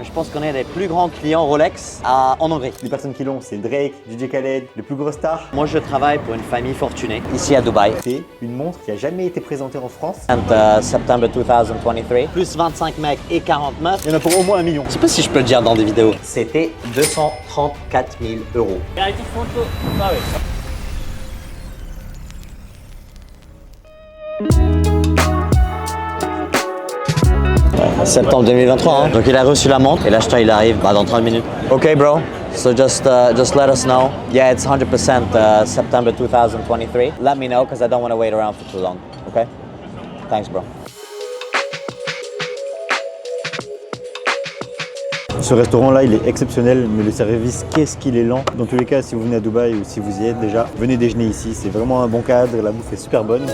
Je pense qu'on est les plus grands clients Rolex en Hongrie. Les personnes qui l'ont, c'est Drake, DJ Khaled, les plus grosses stars. Moi, je travaille pour une famille fortunée ici à Dubaï. C'est une montre qui a jamais été présentée en France. Septembre 2023, plus 25 mecs et 40 meufs. Il y en a pour au moins 1 million. Je sais pas si je peux le dire dans des vidéos. C'était 234 000 euros. Septembre 2023, hein. Donc il a reçu la montre et l'acheteur il arrive dans 30 minutes. Ok bro, so just let us know. Yeah, it's 100% September 2023. Let me know because I don't want to wait around for too long. Okay? Thanks bro. Ce restaurant-là, il est exceptionnel, mais le service, qu'est-ce qu'il est lent. Dans tous les cas, si vous venez à Dubaï ou si vous y êtes déjà, venez déjeuner ici. C'est vraiment un bon cadre, la bouffe est super bonne.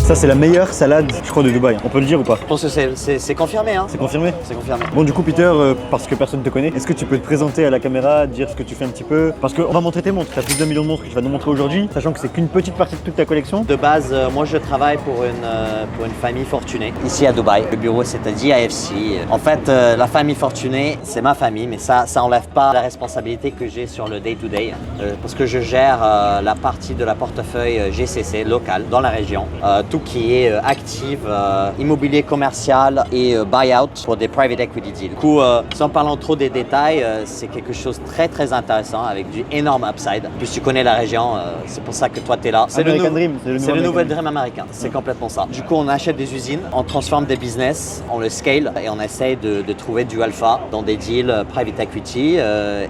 Ça, c'est la meilleure salade, je crois, de Dubaï. On peut le dire ou pas? Je pense que c'est confirmé, hein. C'est confirmé? C'est confirmé. Bon, du coup, Peter, parce que personne ne te connaît, est-ce que tu peux te présenter à la caméra, dire ce que tu fais un petit peu? Parce qu'on va montrer tes montres. Tu as plus d'1 million de montres que tu vas nous montrer aujourd'hui, sachant que c'est qu'une petite partie de toute ta collection. De base, moi je travaille pour une famille fortunée ici à Dubaï. Le bureau c'est à DIFC. En fait, la famille fortunée, c'est ma famille, mais ça enlève pas la responsabilité que j'ai sur le day-to-day. Parce que je gère la partie de la portefeuille GCC local dans la région. Tout qui est active, immobilier commercial et buyout pour des private equity deals. Du coup, sans parler trop des détails, c'est quelque chose de très très intéressant avec du énorme upside. Puis tu connais la région, c'est pour ça que toi tu es là. C'est American Dream, c'est le nouvel dream américain, c'est complètement ça. Du coup, on achète des usines, on transforme des business, on le scale et on essaye de trouver du alpha dans des deals private equity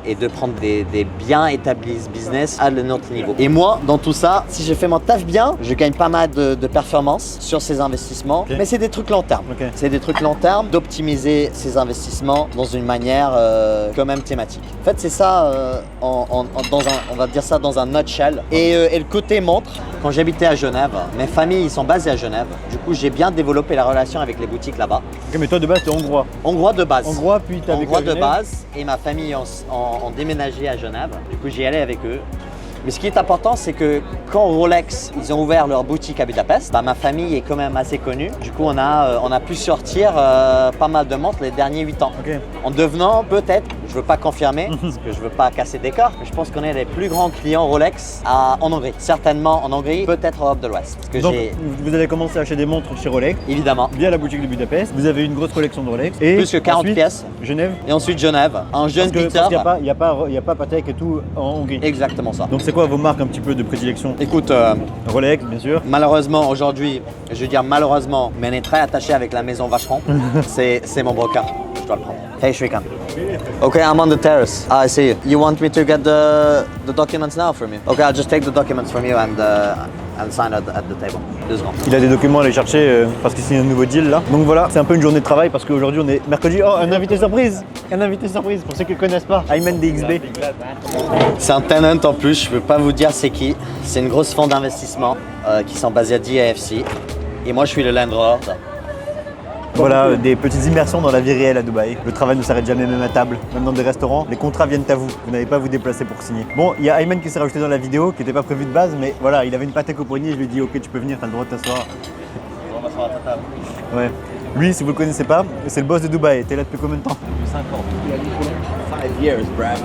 et de prendre des bien établis business à notre niveau. Et moi, dans tout ça, si je fais mon taf bien, je gagne pas mal de performance sur ces investissements, Okay. mais c'est des trucs long terme. Okay. C'est des trucs long terme d'optimiser ces investissements dans une manière quand même thématique. En fait, c'est ça, on va dire ça dans un nutshell. Et le côté montre, quand j'habitais à Genève, mes familles ils sont basées à Genève. Du coup, j'ai bien développé la relation avec les boutiques là-bas. Ok, mais toi, de base, t'es hongrois. Hongrois de base. Hongrois, puis t'as vécu Hongrois à de Genève. base, et ma famille ont déménagé à Genève. Du coup, j'y allais avec eux. Mais ce qui est important, c'est que quand Rolex, ils ont ouvert leur boutique à Budapest, ma famille est quand même assez connue. Du coup, on a pu sortir pas mal de montres les derniers 8 ans. Ok. En devenant peut-être, je ne veux pas confirmer, parce que je ne veux pas casser des corps, mais je pense qu'on est les plus grands clients Rolex en Hongrie. Certainement en Hongrie, peut-être en Europe de l'Ouest. Parce que Donc, vous avez commencé à acheter des montres chez Rolex, évidemment, via la boutique de Budapest. Vous avez une grosse collection de Rolex. Et plus que 40 ensuite, pièces. Genève. Et ensuite Genève, un jeune Parce Peter. qu'il n'y a pas Patek et tout en Hongrie. Exactement ça. Donc, c'est quoi vos marques un petit peu de prédilection? Écoute, Rolex, bien sûr. malheureusement aujourd'hui, je veux dire malheureusement, mais on est très attaché avec la maison Vacheron. c'est mon broker, je dois le prendre. Hey Shrikant. Okay, I'm on the terrace. I see you. You want me to get the documents now from you? Okay, I'll just take the documents from you and sign at the table. 2 secondes. Il a des documents à aller chercher parce qu'il signe un nouveau deal là. Donc voilà, c'est un peu une journée de travail parce qu'aujourd'hui on est mercredi. Oh, un invité surprise! Un invité surprise pour ceux qui ne connaissent pas. Ayman DXB. C'est un tenant en plus, je peux pas vous dire c'est qui. C'est une grosse fonds d'investissement qui sont basés à DIFC. Et moi je suis le landlord. Voilà, des petites immersions dans la vie réelle à Dubaï. Le travail ne s'arrête jamais, même à table, même dans des restaurants. Les contrats viennent à vous, vous n'avez pas à vous déplacer pour signer. Bon, il y a Ayman qui s'est rajouté dans la vidéo, qui n'était pas prévu de base, mais voilà, il avait une Patek au poignet, je lui ai dit ok, tu peux venir, tu as le droit de t'asseoir. On va s'asseoir à ta table. Ouais. Lui, si vous le connaissez pas, c'est le boss de Dubaï. T'es là depuis combien de temps? Depuis 5 ans. 5 years, bravo.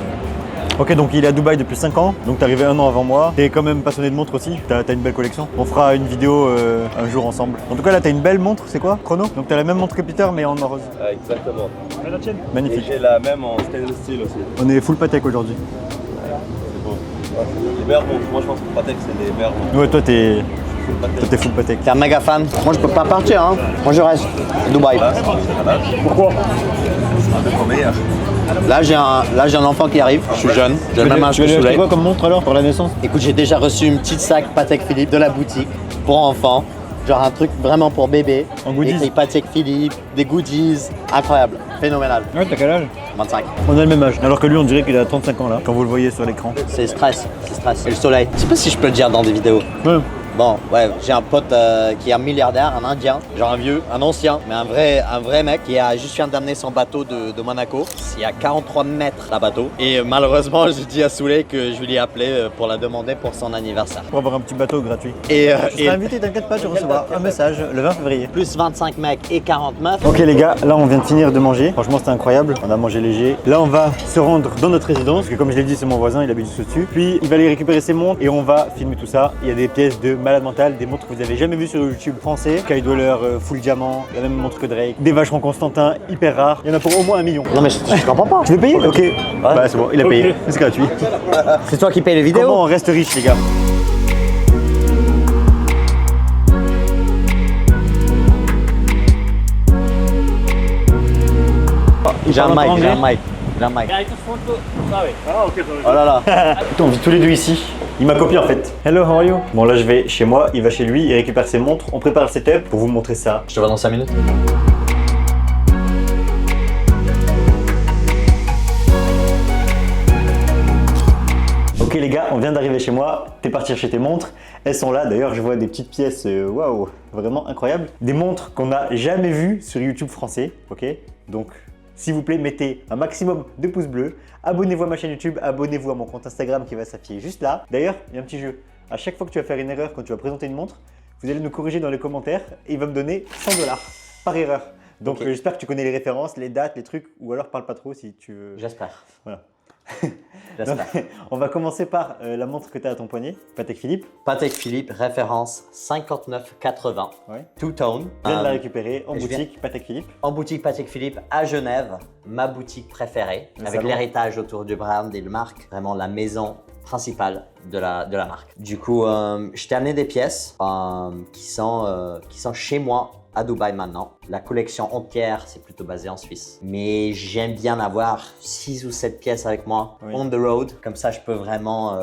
Ok, donc il est à Dubaï depuis 5 ans, donc t'es arrivé 1 an avant moi. T'es quand même passionné de montres aussi, t'as une belle collection. On fera une vidéo un jour ensemble. En tout cas là t'as une belle montre, c'est quoi? Chrono? Donc t'as la même montre que Peter mais en rose. Exactement. La tienne? Et Magnifique. j'ai la même en stainless steel aussi. On est full Patek aujourd'hui. C'est beau. Les meilleures montres. Moi je pense que Patek c'est les meilleures montres. Ouais, toi t'es Full Patek. full Patek. T'es un méga fan. Moi je peux pas partir, hein. Moi je reste. Dubaï. Pourquoi? C'est trop meilleur. Là j'ai un enfant qui arrive, je suis jeune, j'ai le même âge Tu que vas lui acheter Soleil. quoi comme montre alors pour la naissance? Écoute, j'ai déjà reçu une petite sac Patek Philippe de la boutique pour enfants. Genre un truc vraiment pour bébé. En goodies. Écrit Patek Philippe, des goodies. Incroyable, phénoménal. Ouais, t'as quel âge? 25. On a le même âge, alors que lui on dirait qu'il a 35 ans là, quand vous le voyez sur l'écran. C'est stress, c'est stress. Et le soleil. Je sais pas si je peux le dire dans des vidéos. Ouais. Bon, ouais, j'ai un pote qui est un milliardaire, un Indien, genre un vieux, un ancien, mais un vrai mec qui a juste vient d'amener son bateau de Monaco. Il y a 43 mètres la bateau. Et malheureusement, j'ai dit à Souley que je lui ai appelé pour la demander pour son anniversaire. Pour avoir un petit bateau gratuit. Et, Tu seras invité, t'inquiète pas, tu recevras un message le 20 février. Plus 25 mecs et 40 meufs. Ok les gars, là on vient de finir de manger. Franchement c'était incroyable, on a mangé léger. Là on va se rendre dans notre résidence, parce que comme je l'ai dit c'est mon voisin, il habite juste au-dessus. Puis il va aller récupérer ses montres et on va filmer tout ça. Il y a des pièces de malade mental, des montres que vous avez jamais vues sur YouTube français. Skydweller, full diamant, la même montre que Drake. Des vacherons Constantin, hyper rares. Il y en a pour au moins 1 million. Non mais je comprends pas. Tu veux payer? Ok. Bah c'est bon, il a payé, c'est gratuit. C'est toi qui paye les vidéos. Comment on reste riche les gars? J'ai un mic, j'ai un mic. J'ai un mic. Oh là là. Putain, on vit tous les deux ici. Il m'a copié en fait. Hello, how are you? Bon là je vais chez moi, il va chez lui, il récupère ses montres. On prépare le setup pour vous montrer ça. Je te vois dans 5 minutes. Ok les gars, on vient d'arriver chez moi, t'es parti chercher tes montres, elles sont là, d'ailleurs je vois des petites pièces, waouh, vraiment incroyables. Des montres qu'on n'a jamais vues sur YouTube français, ok? Donc s'il vous plaît, mettez un maximum de pouces bleus, abonnez-vous à ma chaîne YouTube, abonnez-vous à mon compte Instagram qui va s'afficher juste là. D'ailleurs, il y a un petit jeu, à chaque fois que tu vas faire une erreur quand tu vas présenter une montre, vous allez nous corriger dans les commentaires et il va me donner 100 $ par erreur. Donc Okay. j'espère que tu connais les références, les dates, les trucs, ou alors parle pas trop si tu veux. J'espère. Voilà. J'espère. Donc, on va commencer par la montre que tu as à ton poignet, Patek Philippe. Patek Philippe, référence 5980. Ouais. Two-tone. Je viens de la récupérer en je viens- boutique Patek Philippe. En boutique Patek Philippe à Genève, ma boutique préférée, Le avec salon. l'héritage autour du brand et le marque, vraiment la maison principale de la marque. Du coup, je t'ai amené des pièces qui sont chez moi à Dubaï maintenant. La collection entière, c'est plutôt basé en Suisse. Mais j'aime bien avoir 6 ou 7 pièces avec moi, Oui. on the road. Comme ça, je peux vraiment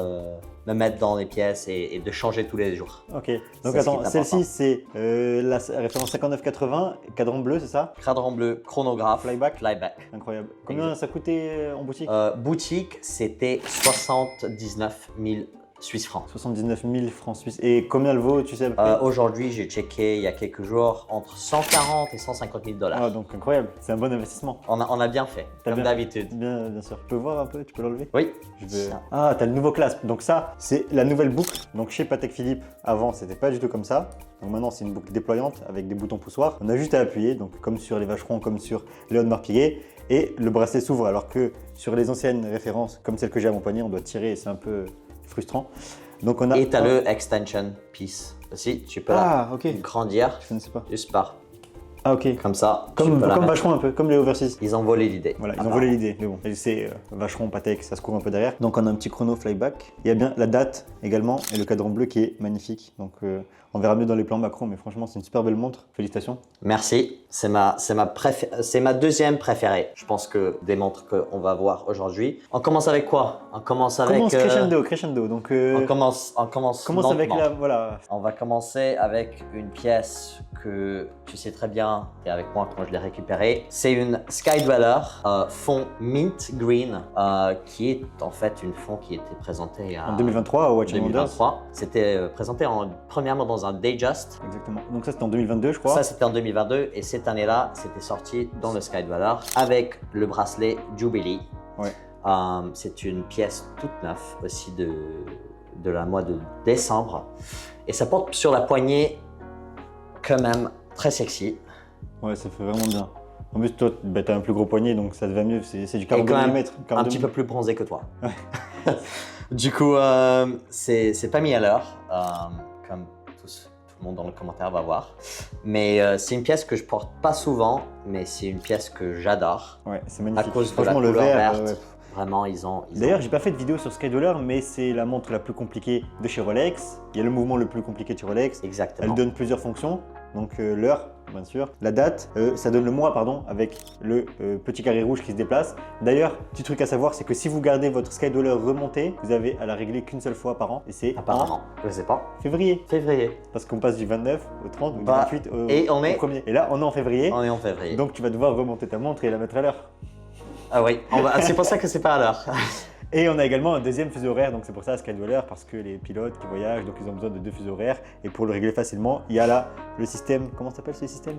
me mettre dans les pièces et de changer tous les jours. Ok, donc C'est ce qui attends, est celle-ci important. c'est la référence 5980, cadran bleu, c'est ça? Cadran bleu, chronographe, Flyback. flyback. Incroyable. Combien ça coûtait en boutique? Boutique, c'était 79 000 Suisse francs. 79 000 francs suisses. Et combien elle vaut, tu sais? Aujourd'hui, j'ai checké il y a quelques jours entre 140 et 150 000 $. Ah, donc incroyable, c'est un bon investissement. On a bien fait, T'as comme bien- d'habitude. Bien sûr. Tu peux voir un peu, tu peux l'enlever? Oui. Je veux... Ah, t'as le nouveau clasp. Donc ça, c'est la nouvelle boucle. Donc chez Patek Philippe, avant, c'était pas du tout comme ça. Donc maintenant, c'est une boucle déployante avec des boutons poussoirs. On a juste à appuyer, donc comme sur les Vacherons, comme sur les Audemars Piguet. Et le bracelet s'ouvre, alors que sur les anciennes références, comme celle que j'ai à mon poignet, on doit tirer et c'est un peu frustrant. Donc on a... Et tu as le extension piece aussi. Tu peux Ah, ok. grandir Je ne sais pas. juste par Ah, ok. comme ça. tu Comme peux la mettre. Vacheron un peu, comme les Overseas. Ils ont volé l'idée. Voilà, ils ont volé l'idée, mais bon. Et c'est Vacheron, Patek, ça se court un peu derrière. Donc on a un petit chrono flyback. Il y a bien la date également et le cadran bleu qui est magnifique. Donc on verra mieux dans les plans macro, mais franchement c'est une super belle montre. Félicitations. Merci. C'est ma deuxième préférée. Je pense que des montres qu'on va voir aujourd'hui. On commence avec quoi? On commence avec. Commence crescendo. Donc On commence avec lentement. la voilà. On va commencer avec une pièce que tu sais très bien, et avec moi quand je l'ai récupérée. C'est une Skydweller fond mint green, qui est en fait une fond qui était présentée En 2023 à Watch and Wonders. 2023. C'était présenté premièrement dans un Dayjust. Exactement. Donc ça c'était en 2022 je crois. Ça c'était en 2022 et cette année-là, c'était sorti dans le Skydweller avec le bracelet Jubilee. Ouais. C'est une pièce toute neuve aussi de la mois de décembre et ça porte sur la poignée quand même très sexy. Ouais, ça fait vraiment bien. En plus toi bah, t'as un plus gros poignet donc ça te va mieux, c'est du Et quand 42 même mm. un petit peu plus bronzé que toi. Du coup, c'est pas mis à l'heure, comme tout le monde dans le commentaire va voir. Mais c'est une pièce que je porte pas souvent, mais c'est une pièce que j'adore. Ouais, c'est À magnifique. cause de la Franchement, le couleur vert, verte. ouais. Vraiment, ils ont D'ailleurs, j'ai pas fait de vidéo sur Skydweller, mais c'est la montre la plus compliquée de chez Rolex. Il y a le mouvement le plus compliqué de chez Rolex. exactement. Elle donne plusieurs fonctions. Donc l'heure, bien sûr. La date, ça donne le mois, pardon, avec le petit carré rouge qui se déplace. D'ailleurs, petit truc à savoir, c'est que si vous gardez votre Skydweller remonté, vous avez à la régler qu'une seule fois par an. Et c'est Apparemment, je sais pas. en février. Février. Parce qu'on passe du 29 au 30 ou du Bah, 28 et on au est- 1er. Et là, on est en février. On est en février. Donc tu vas devoir remonter ta montre et la mettre à l'heure. Ah oui, c'est pour ça que c'est pas à l'heure. Et on a également un deuxième fuseau horaire, donc c'est pour ça Skydweller, parce que les pilotes qui voyagent, donc ils ont besoin de 2 fuseaux horaires. Et pour le régler facilement, il y a là le système, comment s'appelle ce système?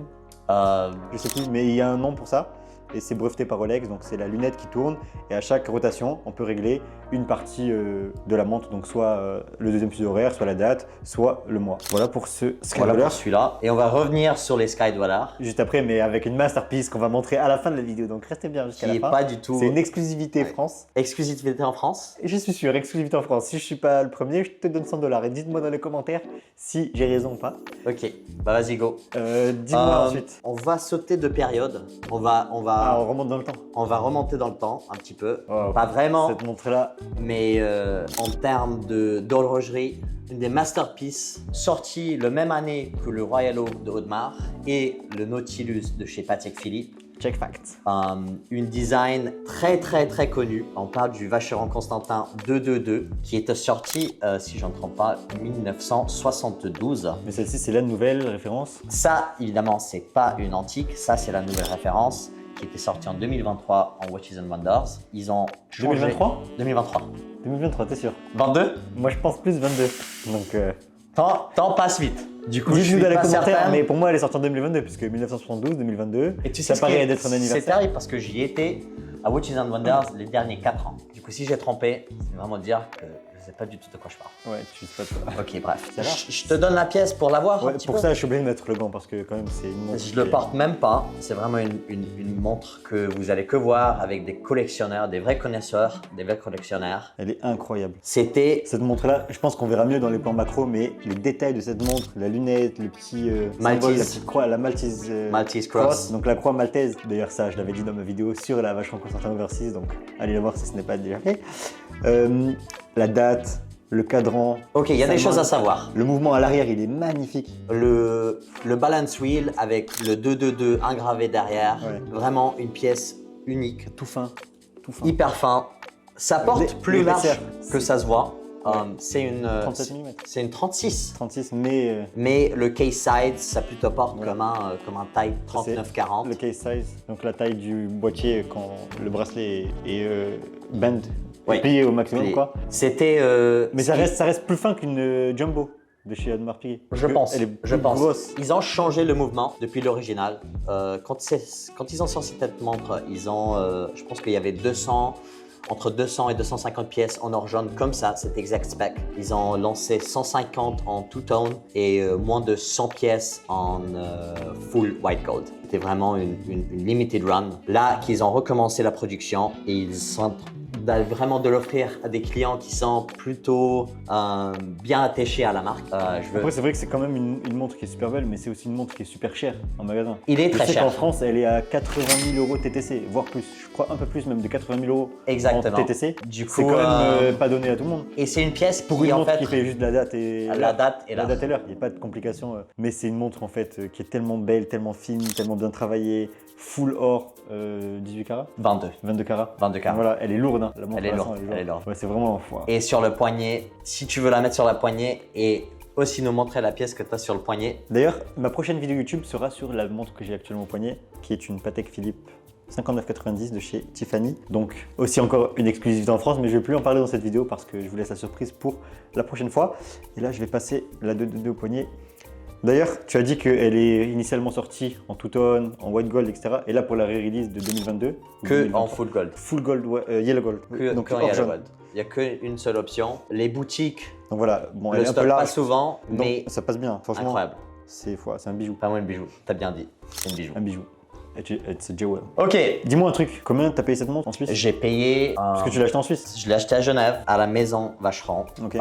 Je sais plus, mais il y a un nom pour ça. Et c'est breveté par Rolex, donc c'est la lunette qui tourne. Et à chaque rotation, on peut régler une partie de la montre, donc soit le deuxième fuseau horaire, soit la date, soit le mois. Voilà pour ce Skydweller. Voilà pour celui-là. Et on va revenir sur les Skydweller. Juste après, mais avec une masterpiece qu'on va montrer à la fin de la vidéo, donc restez bien jusqu'à la Qui fin. n'est pas du tout. C'est une exclusivité France. Exclusivité en France. Je suis sûr, exclusivité en France. Si je suis pas le premier, je te donne 100 $. Et dites-moi dans les commentaires si j'ai raison ou pas. Ok, bah vas-y, go. Dis-moi ensuite. On va sauter de période. On remonte dans le temps. On va remonter dans le temps un petit peu. Oh, pas vraiment, cette montre-là. mais en termes d'horlogerie, une des masterpieces sorties le même année que le Royal Oak de Audemars et le Nautilus de chez Patek Philippe. Check fact. Une design très connue. On parle du Vacheron Constantin 222 qui était sorti, si je ne me trompe pas, 1972. Mais celle-ci, c'est la nouvelle référence. Ça, évidemment, c'est pas une antique. Ça, c'est la nouvelle référence qui était sortie en 2023 en Watches and Wonders. Ils ont changé. 2023 2023. 2023, t'es sûr? 22. Moi, je pense plus 22. Donc, Temps passe vite. Du coup, je dites-nous suis dans les pas commentaires, certain. mais pour moi, elle est sortie en 2022, puisque 1972, 2022, Et tu sais, ça paraît d'être un c'est anniversaire. terrible parce que j'y étais à Watches and Wonders les derniers 4 ans. Du coup, si j'ai trompé, c'est vraiment dire que je sais pas du tout de quoi je parle. Ouais, tu sais pas de quoi. Ok, bref. Ça va Je te donne la pièce pour l'avoir. Ouais, un petit pour peu. ça, je suis obligé de mettre le gant, parce que quand même, c'est une montre. Je le porte même pas. C'est vraiment une montre que vous allez que voir avec des collectionneurs, des vrais connaisseurs, des vrais collectionneurs. Elle est incroyable. C'était Cette montre-là, je pense qu'on verra mieux dans les plans macro, mais les détails de cette montre, la lunette, le petit symbole, la petite croix, la Maltese, Maltese Cross. donc la croix maltaise. D'ailleurs, ça, je l'avais dit dans ma vidéo sur la Vacheron Constantin Overseas, donc allez la voir si ce n'est pas déjà fait. La date, le cadran. Ok, il y a des ça choses à marche. savoir. Le mouvement à l'arrière, il est magnifique. Le balance wheel avec le 222 engravé derrière. Ouais. Vraiment une pièce unique. Tout fin, tout fin. Hyper fin. Ça porte plus l'épaisseur, large que ça se voit. C'est une 37 mm. c'est une 36. 36, mais Mais le case side, ça plutôt porte Ouais. comme un taille 39-40. le case size, donc la taille du boîtier quand le bracelet est bend, Oui. plié au maximum, Et quoi. C'était. Mais ça reste plus fin qu'une jumbo de chez Audemars Piguet. Je pense. Elle est Je plus pense. grosse. Ils ont changé le mouvement depuis l'original. Quand ils ont sorti cette montre, ils ont, je pense qu'il y avait entre 200 et 250 pièces en or jaune comme ça, c'est exact spec. Ils ont lancé 150 en two-tone et moins de 100 pièces en full white gold. C'était vraiment une limited run. Là qu'ils ont recommencé la production et ils sont vraiment de l'offrir à des clients qui sont plutôt bien attachés à la marque. Après, c'est vrai que c'est quand même une montre qui est super belle, mais c'est aussi une montre qui est super chère en magasin. Il est très Je sais cher. qu'en France, elle est à 80 000 € TTC, voire plus. Je crois un peu plus même de 80 000 € Exactement. en TTC. Du coup, c'est quand même pas donné à tout le monde. et c'est une pièce Pour qui une en montre fait qui fait juste la date et la date et la l'heure. date et l'heure, il n'y a pas de complications. Mais c'est une montre en fait qui est tellement belle, tellement fine, tellement bien travaillée, full or, 18 carats, 22 carats. 22 carats. Voilà, elle est lourde, hein. La montre Elle est à lourde, l'instant, elle est lourde. Ouais, c'est vraiment wow. Et sur le poignet, si tu veux la mettre sur la poignée et aussi nous montrer la pièce que tu as sur le poignet. D'ailleurs, ma prochaine vidéo YouTube sera sur la montre que j'ai actuellement au poignet, qui est une Patek Philippe 5990 de chez Tiffany. Donc aussi encore une exclusivité en France, mais je ne vais plus en parler dans cette vidéo parce que je vous laisse la surprise pour la prochaine fois. Et là, je vais passer la 222 au poignet. D'ailleurs, tu as dit qu'elle est initialement sortie en two-tone, en white gold, etc. Et là, pour la re-release de 2022, Que 2023, en full gold. full gold, yellow gold. Donc Que en hors yellow jaune. gold. Il n'y a qu'une seule option. Les boutiques Donc voilà, bon, le elle est un peu stockent pas large, souvent, donc mais ça passe bien. Franchement, incroyable. c'est un bijou. Pas moins de bijou. T'as bien dit. C'est une bijou. Un bijou. It's a jewel. Ok. Dis-moi un truc, combien t'as payé cette montre en Suisse? J'ai payé. Parce que tu l'as acheté en Suisse. Je l'ai acheté à Genève, à la maison Vacheron, Ok.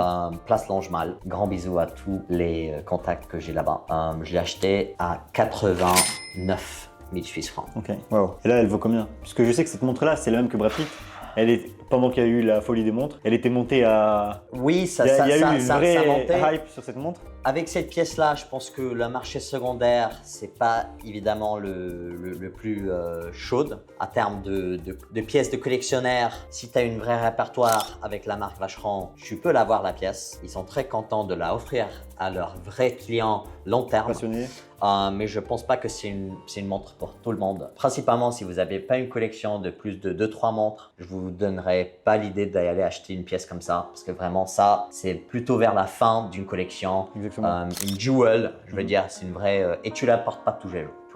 place Longemal. Grand bisou à tous les contacts que j'ai là-bas. Je l'ai acheté à 89 000 Suisses francs. Ok, wow. Et là, elle vaut combien? Parce que je sais que cette montre-là, c'est la même que Brad Pitt. Elle est, pendant qu'il y a eu la folie des montres, elle était montée à... Oui, ça, Il y a, ça, il y a ça, eu une ça, vraie ça montait. hype sur cette montre. Avec cette pièce-là, je pense que le marché secondaire, c'est pas évidemment le plus chaude en termes de pièces de collectionneurs. Si tu as une vraie répertoire avec la marque Vacheron, tu peux l'avoir la pièce. Ils sont très contents de la offrir à leurs vrais clients long terme. Passionné. mais je pense pas que c'est une montre pour tout le monde. Principalement, si vous n'avez pas une collection de plus de 2-3 montres, je vous donnerais pas l'idée d'aller acheter une pièce comme ça, parce que vraiment ça, c'est plutôt vers la fin d'une collection. Exactement. Une jewel, je veux dire, c'est une vraie... et tu la portes pas tous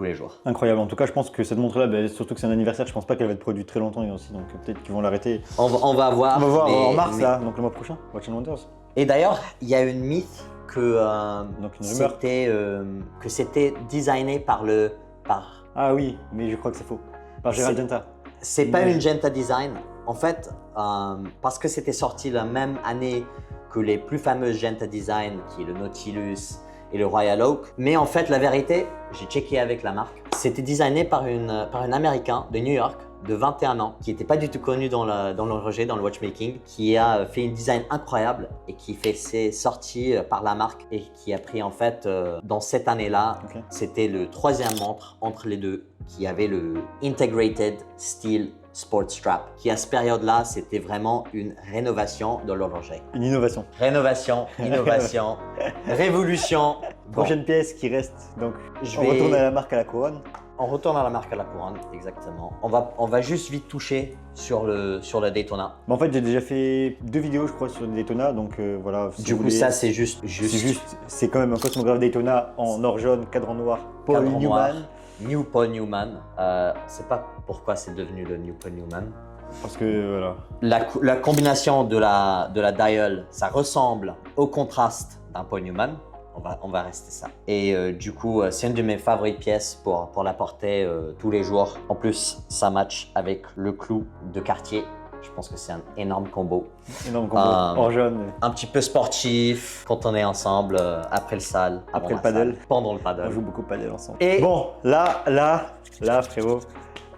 les jours. Incroyable. En tout cas, je pense que cette montre-là, bah, surtout que c'est un anniversaire, je pense pas qu'elle va être produite très longtemps aussi, donc peut-être qu'ils vont l'arrêter. On va voir. On va voir en mars, mais- là, donc le mois prochain, Watch and Wonders. Et d'ailleurs, il y a une mythe que Donc une rumeur. c'était designé par Ah oui, mais je crois que c'est faux. Par Gérald Genta. c'est pas Mais- une Genta design. En fait, parce que c'était sorti la même année que les plus fameuses Genta design, qui est le Nautilus et le Royal Oak. Mais en fait, la vérité, j'ai checké avec la marque. C'était designé par un Américain de New York de 21 ans, qui n'était pas du tout connu dans l'horlogerie, dans le watchmaking, qui a fait une design incroyable et qui fait ses sorties par la marque et qui a pris en fait, dans cette année-là, Ok. c'était le 3e montre entre les deux, qui avait le Integrated Steel Sport Strap, qui à cette période-là, c'était vraiment une rénovation de l'horlogerie. Une innovation. Rénovation, innovation, révolution. Bon, Prochaine pièce qui reste, donc Je on vais- retourne à la marque à la couronne. on retourne à la marque à la couronne, exactement. On va juste vite toucher sur le Daytona. Mais en fait, j'ai déjà fait 2 vidéos, je crois, sur le Daytona, donc voilà. Si Du vous coup, voulez- ça, c'est juste. c'est quand même un cosmographe Daytona en or jaune, cadran noir, Paul Cadran Newman. noir. New Paul Newman. On ne sait pas pourquoi c'est devenu le New Paul Newman. Parce que voilà. La combination de la dial, ça ressemble au contraste d'un Paul Newman. On va rester ça. Et du coup, c'est une de mes favorites pièces pour la porter tous les jours. En plus, ça match avec le clou de Cartier. Je pense que c'est un énorme combo. Énorme combo. Or jaune. Un petit peu sportif quand on est ensemble après le salle. Après avant le paddle. la salle, pendant le On paddle. joue beaucoup au padel ensemble. Et- Bon, là, frérot,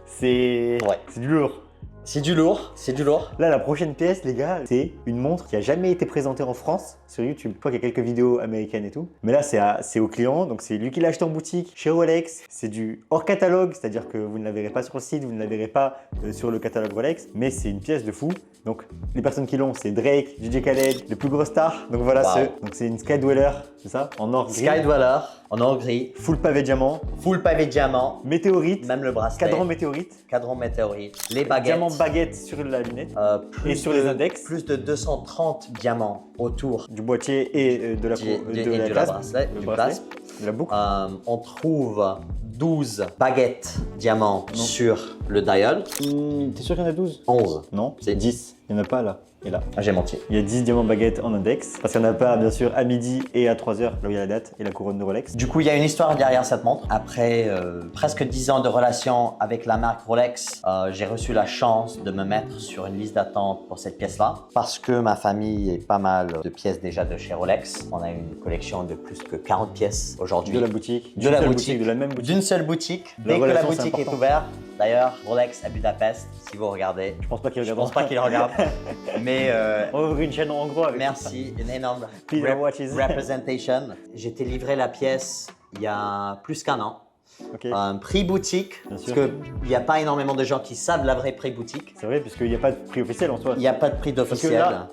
c'est Ouais. c'est du lourd. C'est du lourd, c'est du lourd. Là, la prochaine pièce, les gars, c'est une montre qui a jamais été présentée en France sur YouTube. Je crois qu'il y a quelques vidéos américaines et tout. Mais là, c'est au client, donc c'est lui qui l'a acheté en boutique, chez Rolex. C'est du hors catalogue, c'est-à-dire que vous ne la verrez pas sur le site, vous ne la verrez pas sur le catalogue Rolex, mais c'est une pièce de fou. Donc, les personnes qui l'ont, c'est Drake, DJ Khaled, les plus grosses stars. Donc voilà, Wow. donc c'est une Skydweller, c'est ça, en or gris, Sky Dweller en or gris, full pavé diamant, full pavé diamant, météorite, même le bracelet, cadran météorite, cadran météorite, les baguettes. diamant baguette sur la lunette, Plus Et sur de- les index. Plus de 230 diamants autour du boîtier et de la, de la claspe, bracelet, le du bracelet, claspe. de la boucle. On trouve 12 baguettes diamants Non. sur le dial. T'es sûr qu'il y en a 12? 11. Non, C'est 10. Il n'y en a pas là et là. Ah, j'ai menti. Il y a 10 diamants baguettes en index. Parce qu'il n'y en a pas, bien sûr, à midi et à 3h, là où il y a la date et la couronne de Rolex. Du coup, il y a une histoire derrière cette montre. Après presque 10 ans de relation avec la marque Rolex, j'ai reçu la chance de me mettre sur une liste d'attente pour cette pièce-là. Parce que ma famille est pas mal de pièces déjà de chez Rolex. On a une collection de plus que 40 pièces aujourd'hui. De la boutique. De d'une la seule boutique. de la même boutique. D'une seule boutique. La Dès que la relation, c'est boutique est important. ouverte, d'ailleurs, Rolex à Budapest, si vous regardez. Je pense pas qu'il Je regarde. pense pas qu'il regarde. Mais On va ouvrir une chaîne en gros avec merci, une énorme Peter Watches. representation. J'ai été livré la pièce il y a plus qu'1 an. Ok. Un prix boutique, Bien parce sûr. qu'il n'y a pas énormément de gens qui savent la vraie prix boutique. C'est vrai, puisqu'il n'y a pas de prix officiel en soi. Il n'y a pas de prix Parce que d'officiel. là,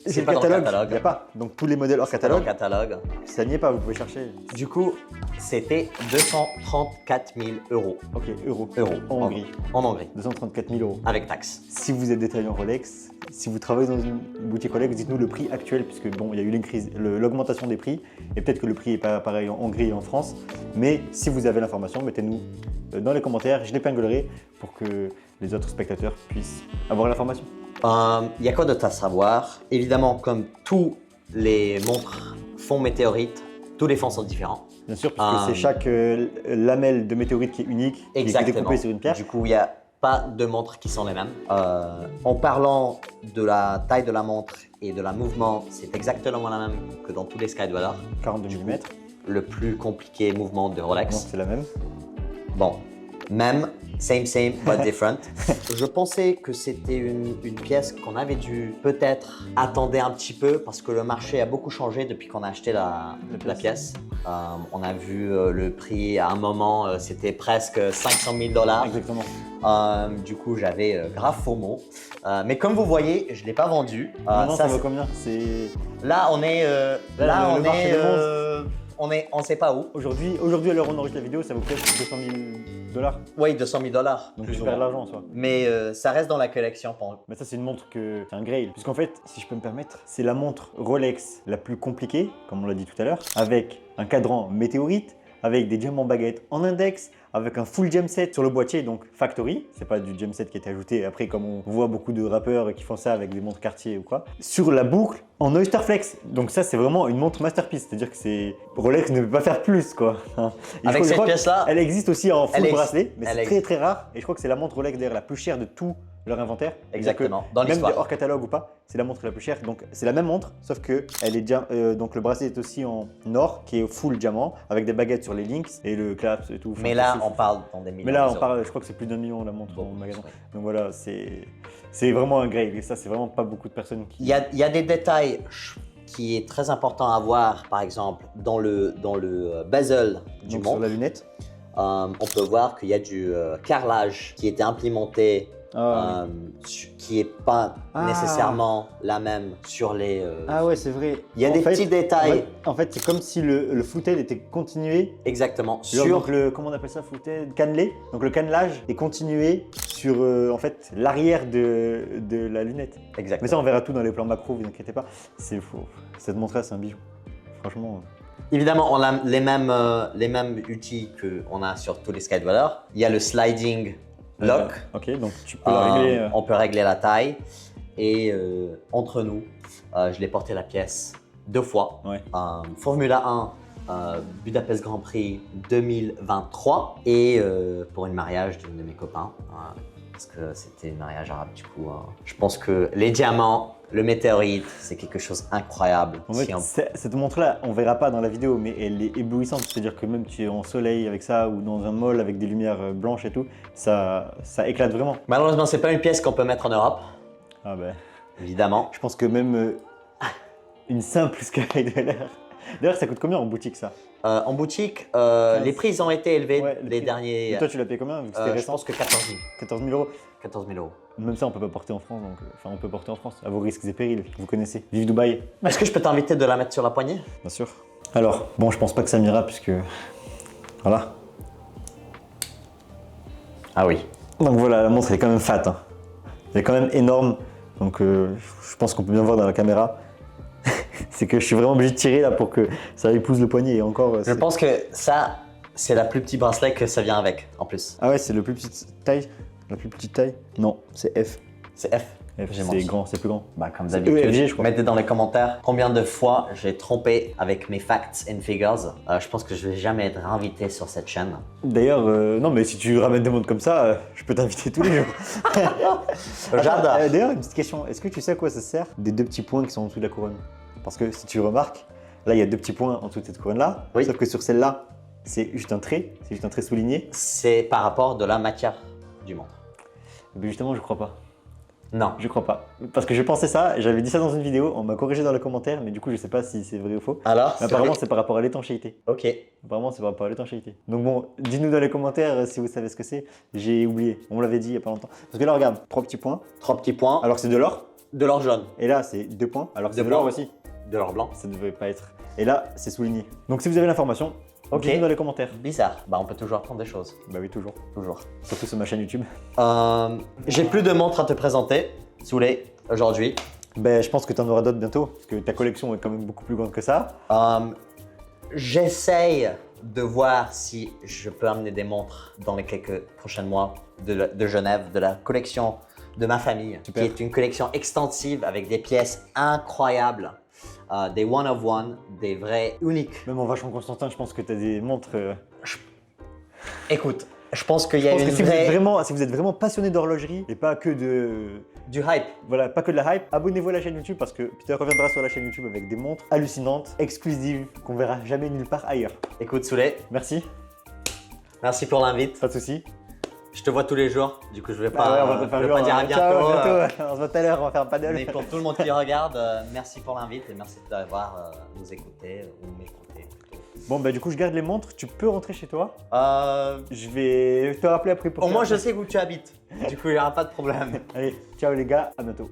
c'est le pas dans le catalogue. catalogue. Il n'y a pas. Donc tous les modèles hors C'est pas dans le catalogue, catalogue. ça n'y est pas, vous pouvez chercher. Du coup, c'était 234 000 euros. Ok, euros. Euros. En Hongrie. En Hongrie, 234 000 euros. avec taxe. Si vous êtes détaillant Rolex, si vous travaillez dans une boutique Rolex, dites-nous le prix actuel, puisque bon, il y a eu l'augmentation des prix, et peut-être que le prix n'est pas pareil en Hongrie et en France. Mais si vous avez l'information, mettez-nous dans les commentaires, je l'épinglerai pour que les autres spectateurs puissent avoir l'information. Il y a quoi d'autre à savoir? Évidemment, comme tous les montres fond météorite, tous les fonds sont différents. Bien sûr, puisque c'est chaque lamelle de météorite qui est unique, qui est Exactement. découpée sur une pierre. Du coup, il n'y a pas de montres qui sont les mêmes. En parlant de la taille de la montre et de la mouvement, c'est exactement la même que dans tous les Skydweller. 42 mm, Le plus compliqué mouvement de Rolex. donc c'est la même. Bon, même, same, but different. Je pensais que c'était une pièce qu'on avait dû peut-être attendre un petit peu parce que le marché a beaucoup changé depuis qu'on a acheté la pièce. On a vu le prix à un moment, c'était presque 500 000 $. Exactement. Du coup, j'avais grave FOMO. Mais comme vous voyez, je ne l'ai pas vendu. Maintenant, ça Ça, vaut c'est- combien? C'est Là, on est, le marché des on sait pas où. Aujourd'hui, à l'heure où on enregistre la vidéo, ça vaut peut-être 200 000 $. Oui, 200 000 $. Donc plus tu ou perds de moins. l'argent en soi. Mais ça reste dans la collection. Mais ça, c'est une montre que c'est un grail. Puisqu'en fait, si je peux me permettre, c'est la montre Rolex la plus compliquée, comme on l'a dit tout à l'heure, avec un cadran météorite, avec des diamants baguettes en index, avec un full gem set sur le boîtier, donc factory. C'est pas du gem set qui est ajouté après, comme on voit beaucoup de rappeurs qui font ça avec des montres Cartier ou quoi. Sur la boucle en Oyster Flex. Donc ça, c'est vraiment une montre masterpiece. C'est-à-dire que c'est Rolex ne peut pas faire plus, quoi. Et Avec cette pièce-là, elle existe aussi en full bracelet, mais elle c'est existe. très rare. Et je crois que c'est la montre Rolex d'ailleurs la plus chère de tout leur inventaire. Exactement, dans Même l'histoire. hors catalogue ou pas, c'est la montre la plus chère. Donc c'est la même montre, sauf que elle est donc le bracelet est aussi en or, qui est full diamant, avec des baguettes sur les links et le clasp et tout. Mais là, on parle dans des millions. Mais là, on d'euros. parle, je crois que c'est plus d'1 million la montre Bon, en magasin. ouais. Donc voilà, c'est vraiment un grail. Et ça, c'est vraiment pas beaucoup de personnes qui. Il y a des détails qui est très important à voir, par exemple, dans le bezel du Donc sur montre. la lunette. On peut voir qu'il y a du carrelage qui était implémenté, Ah, qui est pas Ah. nécessairement la même sur les. ah ouais, c'est vrai. Il y a En des fait- petits détails. En fait, c'est comme si le footed était continué. Exactement. Genre, donc comment on appelle ça, footed, cannelé. Donc le cannelage est continué sur en fait l'arrière de la lunette. Exactement. Mais ça, on verra tout dans les plans macro, vous inquiétez pas. C'est fou. Cette montre-là, c'est un bijou. Franchement. Évidemment, on a les mêmes outils qu'on a sur tous les skateboarders. Il y a le sliding lock. Ok, donc tu peux la régler. On peut régler la taille. Et entre nous, je l'ai porté la pièce 2 fois. Ouais. Formula 1, Budapest Grand Prix 2023. Et pour un mariage d'une de mes copains. Parce que c'était un mariage arabe du coup. Je pense que les diamants, le météorite, c'est quelque chose d'incroyable. En fait, cette montre-là, on verra pas dans la vidéo, mais elle est éblouissante. C'est-à-dire que même tu es en soleil avec ça ou dans un mall avec des lumières blanches et tout, ça éclate vraiment. Malheureusement, c'est pas une pièce qu'on peut mettre en Europe, Ah ben, évidemment. je pense que même une simple Skydiver. D'ailleurs, ça coûte combien en boutique ça? En boutique, les prix ont été élevés Ouais, les derniers. Et toi, tu l'as payé combien vu que c'était je récent? pense que 14 000. 14 000 €. 14 000 €. Même ça, on peut pas porter en France, donc enfin, on peut porter en France. À vos risques et périls, vous connaissez. Vive Dubaï. Est-ce que je peux t'inviter de la mettre sur la poignée? Bien sûr. Alors, bon, je pense pas que ça m'ira puisque voilà. Ah oui. Donc voilà, la montre elle est quand même fat. Hein. Elle est quand même énorme. Donc je pense qu'on peut bien voir dans la caméra. C'est que je suis vraiment obligé de tirer là pour que ça épouse le poignet et encore. Je pense que ça, c'est la plus petite bracelet que ça vient avec, en plus. Ah ouais, c'est le plus petite taille. La plus petite taille? Non, c'est F. C'est F. F, J'ai c'est menti. grand, c'est plus grand. Bah, comme C'est d'habitude, EFG, je crois. mettez dans les commentaires combien de fois j'ai trompé avec mes facts and figures. Je pense que je vais jamais être invité sur cette chaîne. D'ailleurs, non mais si tu ramènes des montres comme ça, je peux t'inviter tous les jours. J'adore. D'ailleurs, une petite question. Est-ce que tu sais à quoi ça sert des 2 petits points qui sont en dessous de la couronne? Parce que si tu remarques, là il y a 2 petits points en dessous de cette couronne-là. Oui. Sauf que sur celle-là, c'est juste un trait. C'est juste un trait souligné. C'est par rapport de la matière du montre. Mais justement, je crois pas. Non. Je crois pas. Parce que je pensais ça, j'avais dit ça dans une vidéo, on m'a corrigé dans les commentaires, mais du coup je sais pas si c'est vrai ou faux. Alors Mais apparemment c'est par rapport à l'étanchéité. Ok. Apparemment c'est par rapport à l'étanchéité. Donc bon, dites-nous dans les commentaires si vous savez ce que c'est. J'ai oublié, on me l'avait dit il y a pas longtemps. Parce que là regarde, 3 petits points, 3 petits points. alors que c'est de l'or. De l'or jaune. Et là c'est 2 points, alors que c'est De de l'or blanc. aussi. De l'or blanc. Ça devait pas être. Et là c'est souligné. Donc si vous avez l'information, Ok. dites-nous dans les commentaires. Bizarre. Bah, on peut toujours apprendre des choses. Bah oui, toujours. Toujours. Surtout sur ma chaîne YouTube. J'ai plus de montres à te présenter, Souley, aujourd'hui. Ben je pense que tu en auras d'autres bientôt, parce que ta collection est quand même beaucoup plus grande que ça. J'essaye de voir si je peux amener des montres dans les quelques prochains mois de Genève, de la collection de ma famille, Super. qui est une collection extensive avec des pièces incroyables, des one of one, des vrais uniques. Même en Vachon Constantin, je pense que tu as des montres. Écoute, je pense qu'il y Je a pense une que si vraie vous êtes vraiment passionné d'horlogerie et pas que de du hype. voilà, pas que de la hype, abonnez-vous à la chaîne YouTube parce que Peter reviendra sur la chaîne YouTube avec des montres hallucinantes, exclusives, qu'on verra jamais nulle part ailleurs. Écoute, Souley, Merci, merci pour l'invite. pas de soucis. Je te vois tous les jours, du coup je vais Ah ouais, pas, on va pas faire je vais genre, pas dire à bientôt. ciao, on se voit tout à l'heure, on va faire un paddle. Mais pour tout le monde qui regarde, merci pour l'invite et merci d'avoir nous écouté ou m'écouter plutôt. Bon bah du coup je garde les montres, tu peux rentrer chez toi. Euh, Je vais te rappeler après pour Au faire moins un je test. sais où tu habites, du coup il n'y aura pas de problème. Allez, ciao les gars, à bientôt.